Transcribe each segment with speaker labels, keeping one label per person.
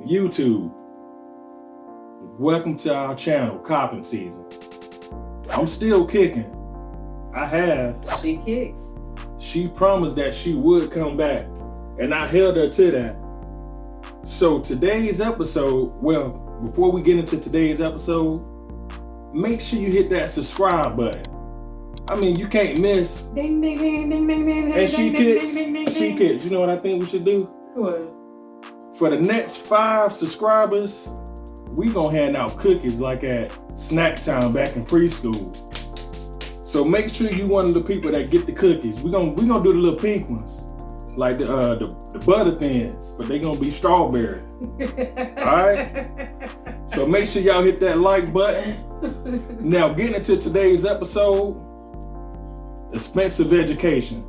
Speaker 1: YouTube, welcome to our channel, Copping Season. I'm still kicking. I have.
Speaker 2: She kicks.
Speaker 1: She promised that she would come back, and I held her to that. So today's episode, well, before we get into today's episode, make sure you hit that subscribe button. I mean, you can't miss.
Speaker 2: Ding, ding, ding, ding, ding, ding,
Speaker 1: And
Speaker 2: ding,
Speaker 1: she
Speaker 2: ding,
Speaker 1: kicks.
Speaker 2: ding, ding, ding,
Speaker 1: She
Speaker 2: ding.
Speaker 1: kicks. You know what I think we should do?
Speaker 2: What?
Speaker 1: For the next 5 subscribers, we gonna hand out cookies like at snack time back in preschool. So make sure you one of the people that get the cookies. We gonna do the little pink ones, like the butter thins, but they gonna be strawberry. All right. So make sure y'all hit that like button. Now getting into today's episode, expensive education.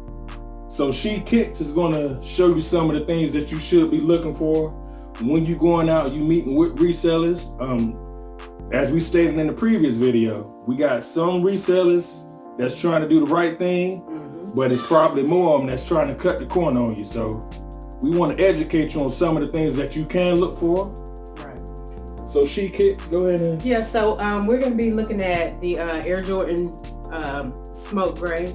Speaker 1: So She Kicks is gonna show you some of the things that you should be looking for when you going out, you meeting with resellers. As we stated in the previous video, we got some resellers that's trying to do the right thing, but it's probably more of them that's trying to cut the corner on you. So we want to educate you on some of the things that you can look for.
Speaker 2: Right.
Speaker 1: So She Kicks, go ahead and.
Speaker 2: Yeah, so we're going to be looking at the Air Jordan Smoke Gray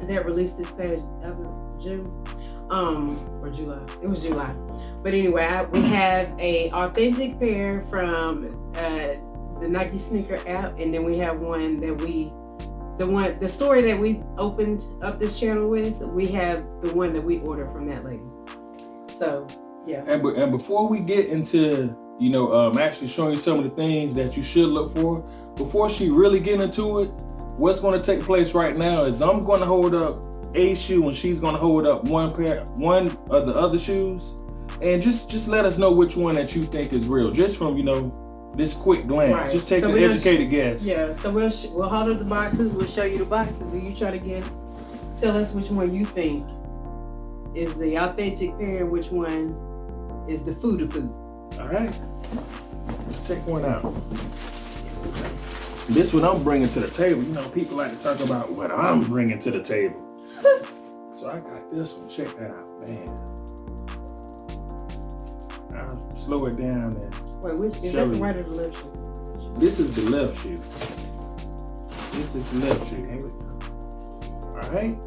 Speaker 2: that released this past June or July. It was July. But anyway, we have a authentic pair from the Nike sneaker app, and then we have one that the story that we opened up this channel with, we have the one that we ordered from that lady. So yeah.
Speaker 1: And before we get into actually showing you some of the things that you should look for, before she really get into it, what's going to take place right now is I'm going to hold up a shoe and she's going to hold up one of the other shoes, and just let us know which one that you think is real, just from this quick glance. Right. Just take an educated guess.
Speaker 2: Yeah, so we'll hold up the boxes, we'll show you the boxes, and you try to guess, tell us which one you think is the authentic pair and which one is the food.
Speaker 1: All right, let's take one out. This one I'm bringing to the table. People like to talk about what I'm bringing to the table. So I got this one. Check that out, man. I'll slow it down and
Speaker 2: wait, which is that the right or the left shoe?
Speaker 1: This is the left shoe. This is the left shoe. Here we go. All right.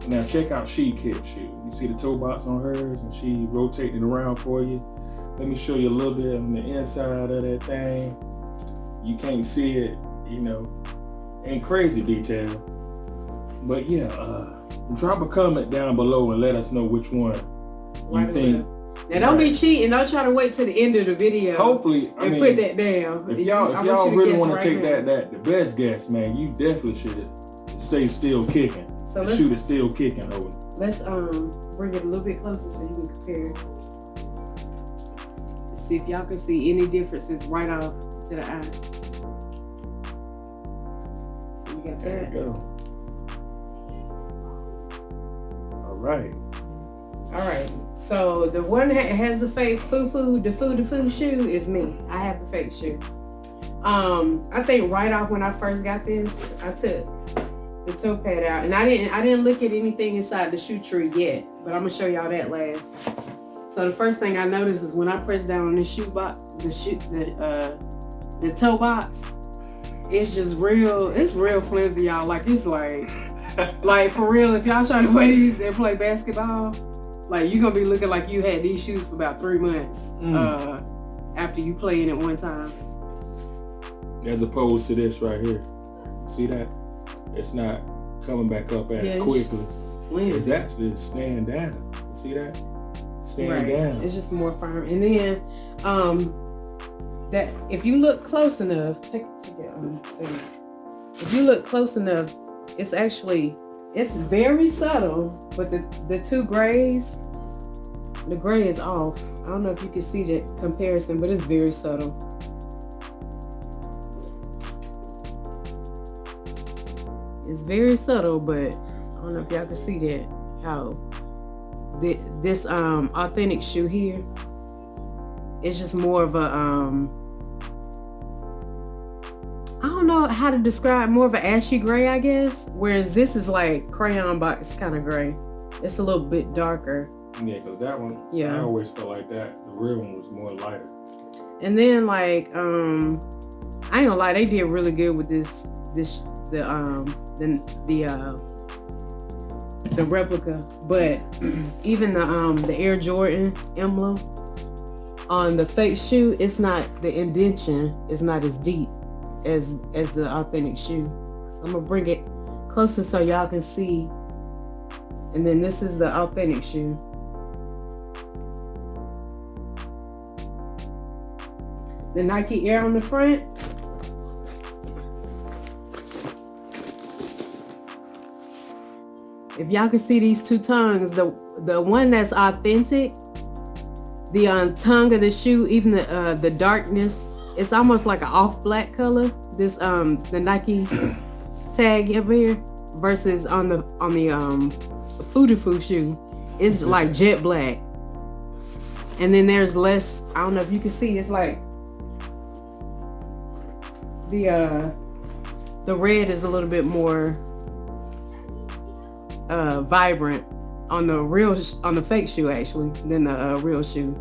Speaker 1: Now check out She Kicks shoe. You see the toe box on hers, and she rotating it around for you. Let me show you a little bit on the inside of that thing. You can't see it, in crazy detail. But yeah, drop a comment down below and let us know which one you think.
Speaker 2: Now don't be cheating. Don't try to wait till the end of the video.
Speaker 1: Hopefully,
Speaker 2: and put that down.
Speaker 1: If y'all really want to take the best guess, man, you definitely should say still kicking. So the shoe is still kicking, Holy.
Speaker 2: Let's bring it a little bit closer so you can compare. See if y'all can see any differences right off to the eye. So you got that.
Speaker 1: There you go. All right.
Speaker 2: All right. So the one that has the fake the food shoe is me. I have the fake shoe. I think right off when I first got this, I took the toe pad out, and I didn't look at anything inside the shoe tree yet, but I'm gonna show y'all that last. So the first thing I noticed is when I press down on the shoe box, the toe box, it's just real. It's real flimsy, y'all. Like it's like for real. If y'all try to wear these and play basketball, like you're gonna be looking like you had these shoes for about 3 months after you playing it one time. As
Speaker 1: opposed to this right here. See that? It's not coming back up as quickly. It's actually staying down. You see that? Staying down.
Speaker 2: It's just more firm. And then that if you look close enough, take it if you look close enough, it's very subtle, but the two grays, the gray is off. I don't know if you can see that comparison, but it's very subtle. It's very subtle, but I don't know if y'all can see that, how this authentic shoe here, it's just more of a I don't know how to describe, more of an ashy gray, I guess. Whereas this is like crayon box kind of gray. It's a little bit darker.
Speaker 1: Yeah, because that one,
Speaker 2: Yeah.
Speaker 1: I always felt like that. The real one was more lighter.
Speaker 2: And then like I ain't gonna lie, they did really good with the replica, but even the Air Jordan emblem on the fake shoe, it's not, the indentation is not as deep as the authentic shoe. So I'm gonna bring it closer so y'all can see. And then this is the authentic shoe. The Nike Air on the front. If y'all can see these two tongues, the one that's authentic, the tongue of the shoe, even the darkness, it's almost like an off black color. This the Nike tag up here versus on the Foo shoe, it's like jet black. And then there's less, I don't know if you can see, it's like the red is a little bit more vibrant on the fake shoe actually than the real shoe.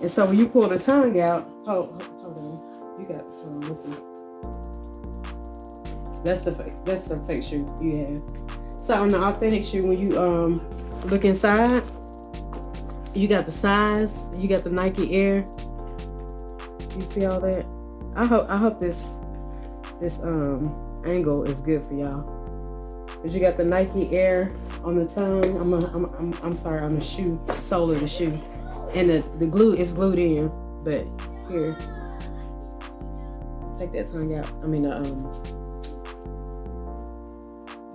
Speaker 2: And so when you pull the tongue out, hold on, you got, listen. That's the fake shoe you have. So on the authentic shoe, when you look inside, you got the size, you got the Nike Air. You see all that? I hope this angle is good for y'all. But you got the Nike Air on the tongue. I'm sorry, on the shoe, sole of the shoe, and the glue is glued in. But here, take that tongue out. I mean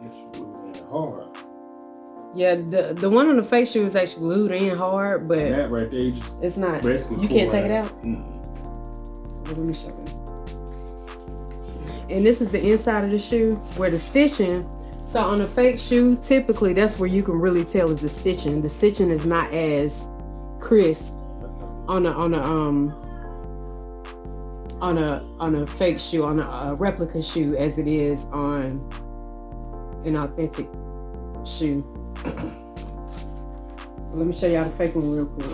Speaker 1: It's really hard.
Speaker 2: yeah, the one on the fake shoe is actually glued in hard, but
Speaker 1: That right there,
Speaker 2: it's not. You can't take it out. Let me show you. And this is the inside of the shoe where the stitching. So on a fake shoe, typically that's where you can really tell is the stitching. The stitching is not as crisp on a fake shoe, on a replica shoe, as it is on an authentic shoe. So let me show y'all the fake one real quick.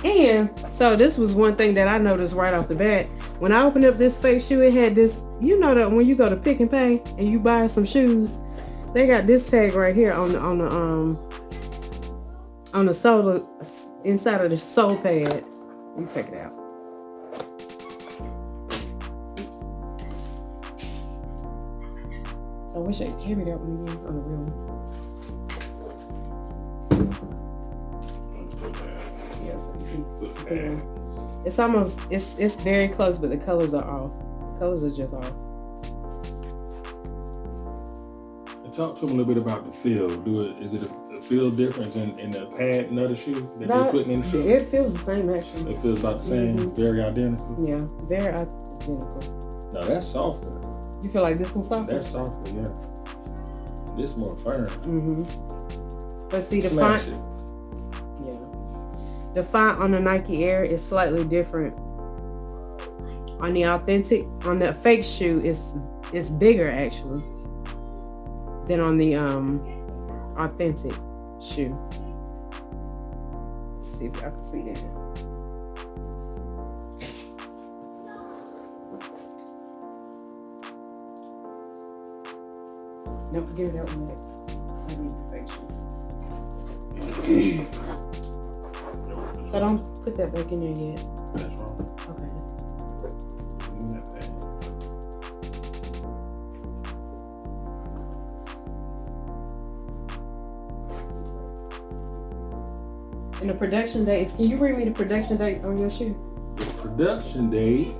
Speaker 2: And so this was one thing that I noticed right off the bat. When I opened up this fake shoe, it had this, you know that when you go to Pick and Pay and you buy some shoes, they got this tag right here on the sole, inside of the sole pad. Let me take it out. Oops. So I wish I could hand me that one again on the real one. Yeah, it's almost, it's very close, but the colors are off. The colors are just off.
Speaker 1: And talk to them a little bit about the feel. Is it a feel difference in the pad and other shoe that they're putting in the shoe?
Speaker 2: It feels the same actually.
Speaker 1: It feels about the same, very identical.
Speaker 2: Yeah, very identical.
Speaker 1: No, that's softer.
Speaker 2: You feel like this one's softer?
Speaker 1: That's softer, yeah. This more firm.
Speaker 2: But see the
Speaker 1: Smash
Speaker 2: font.
Speaker 1: it.
Speaker 2: The font on the Nike Air is slightly different. On the authentic, on the fake shoe, it's bigger actually than on the authentic shoe. Let's see if y'all can see that. Nope, give that one back. I need the fake shoe. So don't put that back in there yet.
Speaker 1: That's wrong.
Speaker 2: Okay. And the production dates, can you read me the production date on your shoe?
Speaker 1: The production date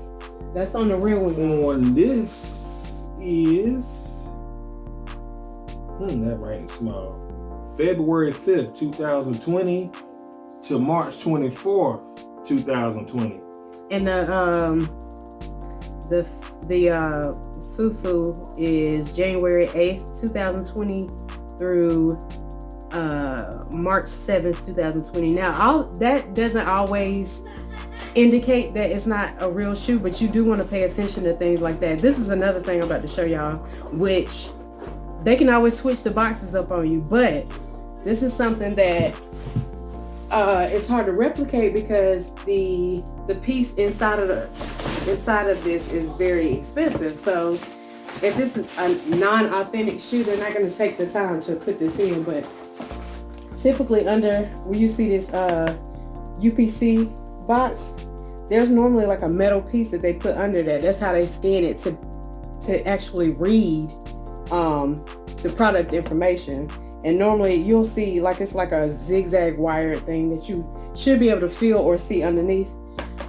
Speaker 2: That's on the real one.
Speaker 1: on this is, that writing small. February 5th, 2020 to March 24th, 2020.
Speaker 2: And the Fufu is January 8th, 2020 through March 7th, 2020. Now, all that doesn't always indicate that it's not a real shoe, but you do want to pay attention to things like that. This is another thing I'm about to show y'all, which they can always switch the boxes up on you, but this is something that it's hard to replicate because the piece inside of this is very expensive. So if this is a non-authentic shoe, they're not going to take the time to put this in. But typically under when you see this UPC box, there's normally like a metal piece that they put under that. That's how they scan it to actually read the product information. And normally you'll see like it's like a zigzag wired thing that you should be able to feel or see underneath.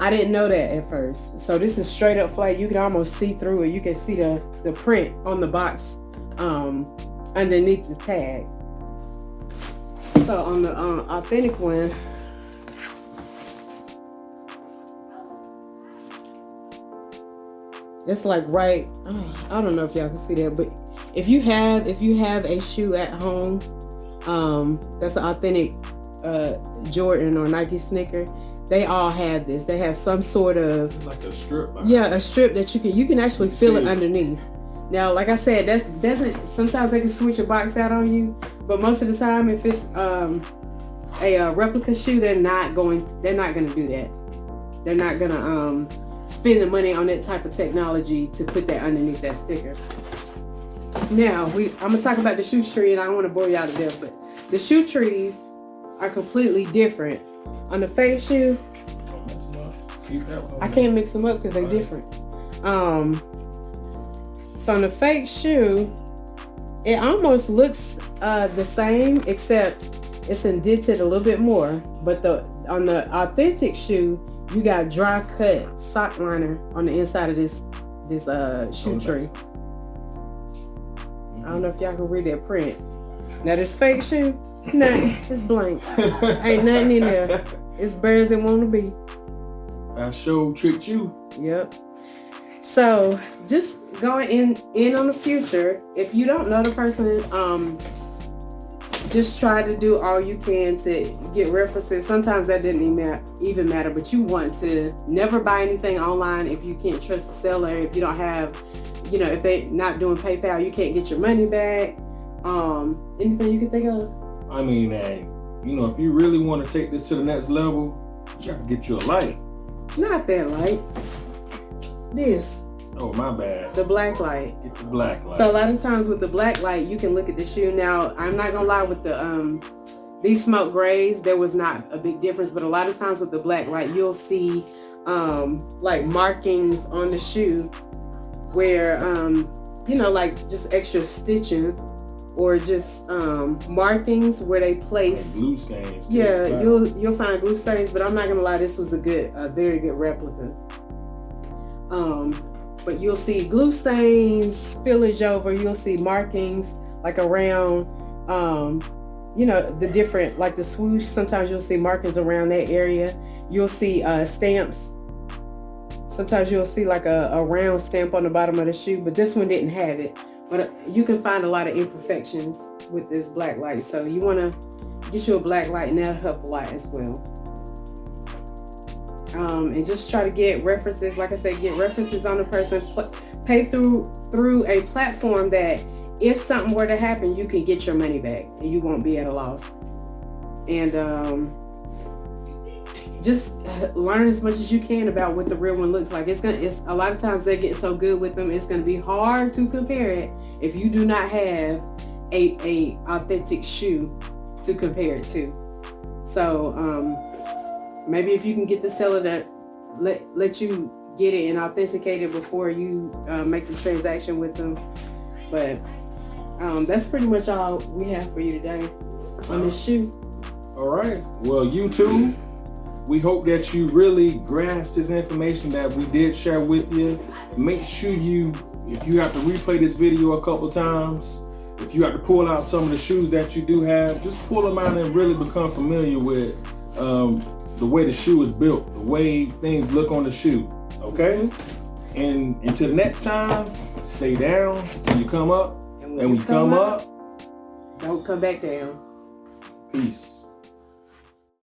Speaker 2: I didn't know that at first. So this is straight up flat. You can almost see through it. You can see the print on the box underneath the tag. So on the authentic one, it's like right, I don't know if y'all can see that, but if you have a shoe at home that's an authentic Jordan or Nike sneaker, they all have this. They have some sort of,
Speaker 1: it's like a strip.
Speaker 2: Yeah, a strip that you can actually feel it underneath. Now, like I said, that doesn't, sometimes they can switch a box out on you, but most of the time, if it's a replica shoe, they're not going to do that. They're not gonna spend the money on that type of technology to put that underneath that sticker. Now, I'm gonna talk about the shoe tree, and I don't want to bore y'all to death, but the shoe trees are completely different. On the fake shoe, I can't mix them up because they're different. So on the fake shoe, it almost looks the same, except it's indented a little bit more. But on the authentic shoe, you got dry cut sock liner on the inside of this shoe tree. I don't know if y'all can read that print. Now this fake shoe, nothing. It's blank. Ain't nothing in there. It's bare as it want to be.
Speaker 1: I sure tricked you.
Speaker 2: Yep. So just going in on the future, if you don't know the person, just try to do all you can to get references. Sometimes that didn't even matter, but you want to never buy anything online if you can't trust the seller. If you don't have, if they're not doing PayPal, you can't get your money back. Anything you can think of?
Speaker 1: I mean, if you really want to take this to the next level, you have to get you a light.
Speaker 2: Not that light. This.
Speaker 1: Oh, my bad.
Speaker 2: The black light.
Speaker 1: Get the black light.
Speaker 2: So a lot of times with the black light, you can look at the shoe. Now, I'm not gonna lie, with the these smoke grays, there was not a big difference, but a lot of times with the black light, you'll see like markings on the shoe where like just extra stitching or just markings where they place
Speaker 1: like glue stains.
Speaker 2: Yeah, you'll find glue stains, but I'm not gonna lie, this was a very good replica. But you'll see glue stains, spillage over, you'll see markings like around the different, like the swoosh, sometimes you'll see markings around that area. You'll see stamps. Sometimes you'll see like a round stamp on the bottom of the shoe, but this one didn't have it. But you can find a lot of imperfections with this black light. So you want to get you a black light, and that'll help a lot as well. And just try to get references. Like I said, get references on the person. Pay through a platform that if something were to happen, you can get your money back and you won't be at a loss. And just learn as much as you can about what the real one looks like. It's a lot of times they get so good with them, it's gonna be hard to compare it if you do not have a authentic shoe to compare it to. So maybe if you can get the seller to let you get it and authenticate it before you make the transaction with them. But that's pretty much all we have for you today on this shoe.
Speaker 1: All right. Well, YouTube, we hope that you really grasped this information that we did share with you. Make sure if you have to replay this video a couple times, if you have to pull out some of the shoes that you do have, just pull them out and really become familiar with the way the shoe is built, the way things look on the shoe, okay? Mm-hmm. And until next time, stay down till you come up. And when you come up,
Speaker 2: don't come back down.
Speaker 1: Peace.